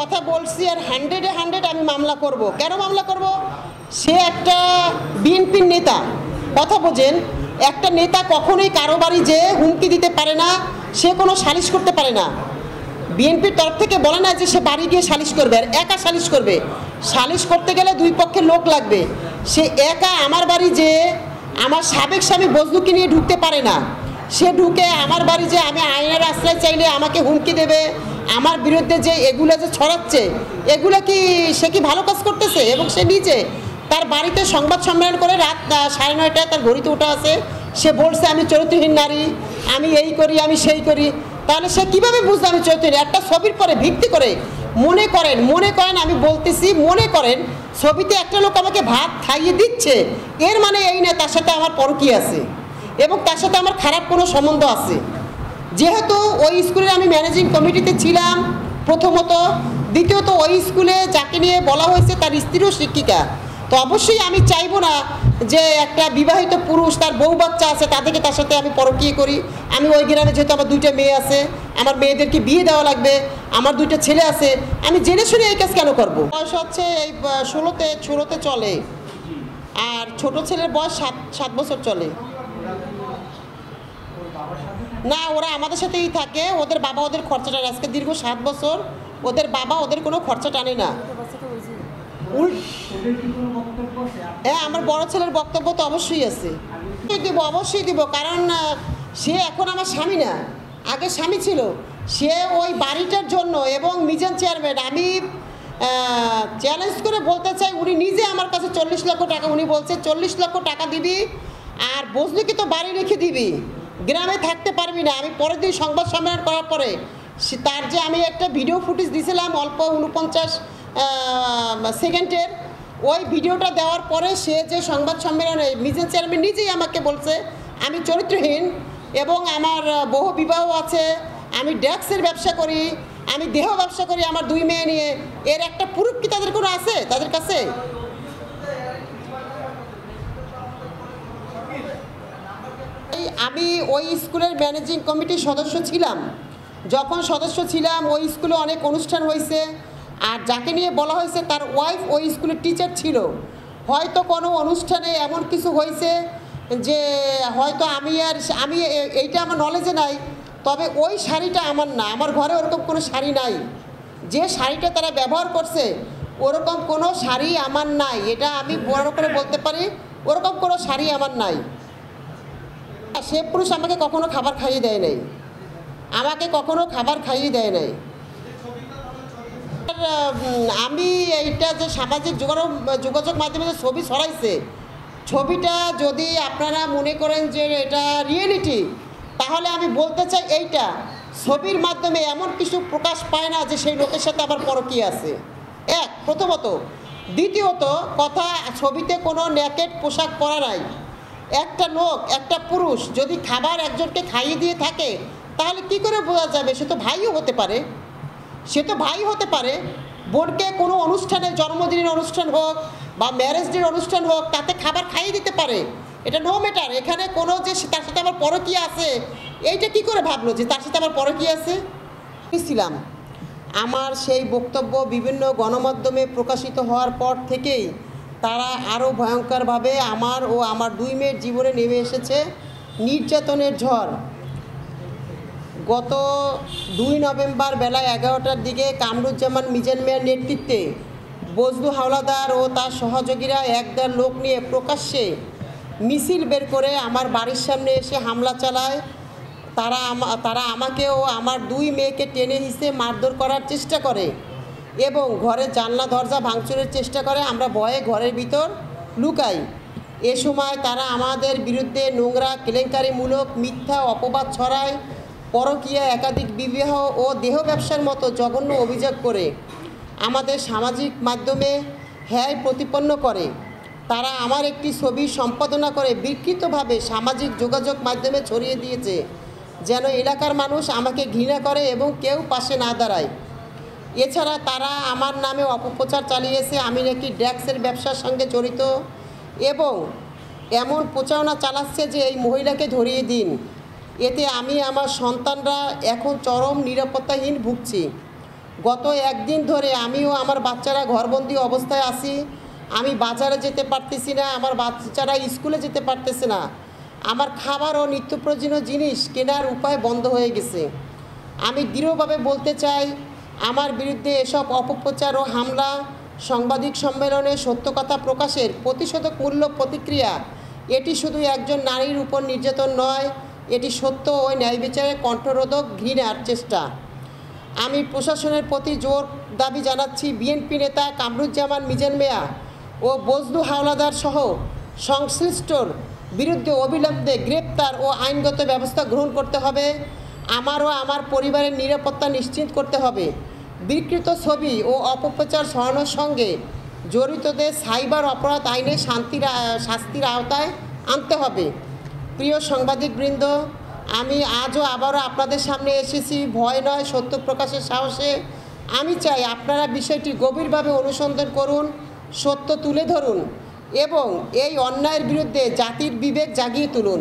কথা বলছি আর 100-এ 100 আমি মামলা করব। কেন মামলা করব? সে একটা বিএনপির নেতা, কথা বোঝেন। একটা নেতা কখনোই কারো বাড়ি যে হুমকি দিতে পারে না, সে কোনো সালিশ করতে পারে না। বিএনপির তরফ থেকে বলে না যে সে বাড়ি গিয়ে সালিশ করবে আর একা সালিশ করবে। সালিশ করতে গেলে দুই পক্ষের লোক লাগবে। সে একা আমার বাড়ি যে আমার সাবেক স্বামী বজলুকে নিয়ে ঢুকতে পারে না। সে ঢুকে আমার বাড়ি যে আমি আইনের আশ্রয় চাইলে আমাকে হুমকি দেবে, আমার বিরুদ্ধে যে এগুলো যে ছড়াচ্ছে, এগুলো কি সে কি ভালো কাজ করতেছে? এবং সে নিজে তার বাড়িতে সংবাদ সম্মেলন করে রাত 9:30টায় তার ঘড়িতে ওঠা আছে, সে বলছে আমি চরিত্রহীন নারী, আমি এই করি, আমি সেই করি। তাহলে সে কীভাবে বুঝলো আমি চরিত্রহীন? একটা ছবির পরে ভিত্তি করে মনে করেন আমি বলতেছি, মনে করেন ছবিতে একটা লোক আমাকে ভাত খাইয়ে দিচ্ছে, এর মানে এই না তার সাথে আমার পরকীয়া আছে এবং তার সাথে আমার খারাপ কোনো সম্বন্ধ আছে। যেহেতু ওই স্কুলের আমি ম্যানেজিং কমিটিতে ছিলাম প্রথমত, দ্বিতীয়ত ওই স্কুলে যাকে নিয়ে বলা হয়েছে তার স্ত্রীও শিক্ষিকা, তো অবশ্যই আমি চাইবো না যে একটা বিবাহিত পুরুষ তার বউ বাচ্চা আছে তাদেরকে তার সাথে আমি পরকীয়া করি। আমি ওই গ্রামে যেহেতু আমার 2টা মেয়ে আছে, আমার মেয়েদেরকে বিয়ে দেওয়া লাগবে, আমার 2টা ছেলে আছে, আমি জেনে শুনে এই কাজ কেন করবো? বয়স হচ্ছে এই 16তে চলে, আর ছোট ছেলের বয়স 7 বছর চলে। না, ওরা আমাদের সাথেই থাকে, ওদের বাবা ওদের খরচা টানে। আজকে দীর্ঘ 7 বছর ওদের বাবা ওদের কোনো খরচা টানে না। হ্যাঁ, আমার বড় ছেলের বক্তব্য তো অবশ্যই আছে, অবশ্যই দিব, কারণ সে এখন আমার স্বামী না, আগে স্বামী ছিল। সে ওই বাড়িটার জন্য এবং মিজান চেয়ারম্যান, আমি চ্যালেঞ্জ করে বলতে চাই, উনি নিজে আমার কাছে 40 লক্ষ টাকা, উনি বলছে 40 লক্ষ টাকা দিবি আর বজলুকে তো বাড়ি রেখে দিবি, গ্রামে থাকতে পারবি না। আমি পরের দিন সংবাদ সম্মেলন করার পরে তার যে আমি একটা ভিডিও ফুটেজ দিয়েছিলাম অল্প 49 সেকেন্ডের, ওই ভিডিওটা দেওয়ার পরে সে যে সংবাদ সম্মেলনে মিজান চেয়ারম্যান নিজেই আমাকে বলছে আমি চরিত্রহীন এবং আমার বহু বিবাহ আছে, আমি ড্রাগসের ব্যবসা করি, আমি দেহ ব্যবসা করি আমার 2 মেয়ে নিয়ে। এর একটা প্রুফ কি তাদের কোনো আছে তাদের কাছে? আমি ওই স্কুলের ম্যানেজিং কমিটির সদস্য ছিলাম। যখন সদস্য ছিলাম ওই স্কুলে অনেক অনুষ্ঠান হয়েছে, আর যাকে নিয়ে বলা হয়েছে তার ওয়াইফ ওই স্কুলের টিচার ছিল। হয়তো কোনো অনুষ্ঠানে এমন কিছু হয়েছে যে হয়তো আমি এইটা আমার নলেজে নাই, তবে ওই শাড়িটা আমার না, আমার ঘরে ওরকম কোনো শাড়ি নাই। যে শাড়িটা তারা ব্যবহার করছে ওরকম কোনো শাড়ি আমার নাই, এটা আমি বড় করে বলতে পারি, ওরকম কোনো শাড়ি আমার নাই। সে পুরুষ আমাকে কখনো খাবার খাইয়ে দেয় নাই, আমাকে কখনো খাবার খাইয়ে দেয় নাই। আমি এইটা যে সামাজিক যোগাযোগ মাধ্যমে যে ছবি ছড়াইছে, ছবিটা যদি আপনারা মনে করেন যে এটা রিয়েলিটি, তাহলে আমি বলতে চাই এইটা ছবির মাধ্যমে এমন কিছু প্রকাশ পায় না যে সেই লোকের সাথে আমার পরকীয়া আছে, এক প্রথমত। দ্বিতীয়ত কথা, ছবিতে কোনো নেকেড পোশাক পরা নাই। একটা লোক, একটা পুরুষ যদি খাবার একজনকে খাইয়ে দিয়ে থাকে তাহলে কি করে বোঝা যাবে? সে তো ভাইও হতে পারে, সে তো ভাই হতে পারে। বোনকে কোনো অনুষ্ঠানে, জন্মদিনের অনুষ্ঠান হোক বা ম্যারেজ ডের অনুষ্ঠান হোক, তাতে খাবার খাইয়ে দিতে পারে, এটা নো ম্যাটার। এখানে কোনো যে তার সাথে আমার পরকীয়া আছে এইটা কি করে ভাবলো যে তার সাথে আমার পরকীয়া আছে? ছিলাম আমার সেই বক্তব্য বিভিন্ন গণমাধ্যমে প্রকাশিত হওয়ার পর থেকেই তারা আরও ভয়ঙ্করভাবে আমার ও আমার 2 মেয়ের জীবনে নেমে এসেছে নির্যাতনের ঝড়। গত 2 নভেম্বর বেলা 11টার দিকে কামরুজ্জামান মিজান মিয়ার নেতৃত্বে বজলু হাওলাদার ও তার সহযোগীরা 1-1.5 লোক নিয়ে প্রকাশ্যে মিছিল বের করে আমার বাড়ির সামনে এসে হামলা চালায়। তারা আমাকে ও আমার 2 মেয়েকে টেনে হিঁচড়ে মারধর করার চেষ্টা করে এবং ঘরের জানলা দরজা ভাঙচুরের চেষ্টা করে। আমরা ভয়ে ঘরের ভিতর লুকাই। এ সময় তারা আমাদের বিরুদ্ধে নোংরা, কেলেঙ্কারিমূলক মিথ্যা অপবাদ ছড়ায়, পরকীয়া, একাধিক বিবাহ ও দেহ ব্যবসার মতো জঘন্য অভিযোগ করে আমাদের সামাজিক মাধ্যমে হ্যায় প্রতিপন্ন করে। তারা আমার একটি ছবি সম্পাদনা করে বিকৃতভাবে সামাজিক যোগাযোগ মাধ্যমে ছড়িয়ে দিয়েছে যেন এলাকার মানুষ আমাকে ঘৃণা করে এবং কেউ পাশে না দাঁড়ায়। এছাড়া তারা আমার নামে অপপ্রচার চালিয়েছে আমি নাকি ড্রাগসের ব্যবসার সঙ্গে জড়িত এবং এমন প্রচারণা চালাচ্ছে যে এই মহিলাকে ধরিয়ে দিন। এতে আমি আমার সন্তানরা এখন চরম নিরাপত্তাহীন ভুগছি। গত একদিন ধরে আমিও আমার বাচ্চারা ঘরবন্দি অবস্থায় আছি। আমি বাজারে যেতে পারতেছি না, আমার বাচ্চারা স্কুলে যেতে পারতেছে না, আমার খাবার ও নিত্য প্রয়োজনীয় জিনিস কেনার উপায় বন্ধ হয়ে গেছে। আমি দৃঢ়ভাবে বলতে চাই, আমার বিরুদ্ধে এসব অপপ্রচার ও হামলা, সাংবাদিক সম্মেলনে সত্য কথা প্রকাশের প্রতিশোধকমূলক প্রতিক্রিয়া, এটি শুধু একজন নারীর উপর নির্যাতন নয়, এটি সত্য ও ন্যায় বিচারের কণ্ঠরোধক ঘৃণার চেষ্টা। আমি প্রশাসনের প্রতি জোর দাবি জানাচ্ছি, বিএনপি নেতা কামরুজ্জামান মিজান মিয়া ও বজলু হাওলাদার সহ সংশ্লিষ্টর বিরুদ্ধে অবিলম্বে গ্রেপ্তার ও আইনগত ব্যবস্থা গ্রহণ করতে হবে। আমারও আমার পরিবারের নিরাপত্তা নিশ্চিত করতে হবে। বিকৃত ছবি ও অপপ্রচার ছড়ানোর সঙ্গে জড়িতদের সাইবার অপরাধ আইনে শাস্তির আওতায় আনতে হবে। প্রিয় সাংবাদিকবৃন্দ, আমি আজও আবারও আপনাদের সামনে এসেছি ভয় নয়, সত্য প্রকাশের সাহসে। আমি চাই আপনারা বিষয়টি গভীরভাবে অনুসন্ধান করুন, সত্য তুলে ধরুন এবং এই অন্যায়ের বিরুদ্ধে জাতির বিবেক জাগিয়ে তুলুন।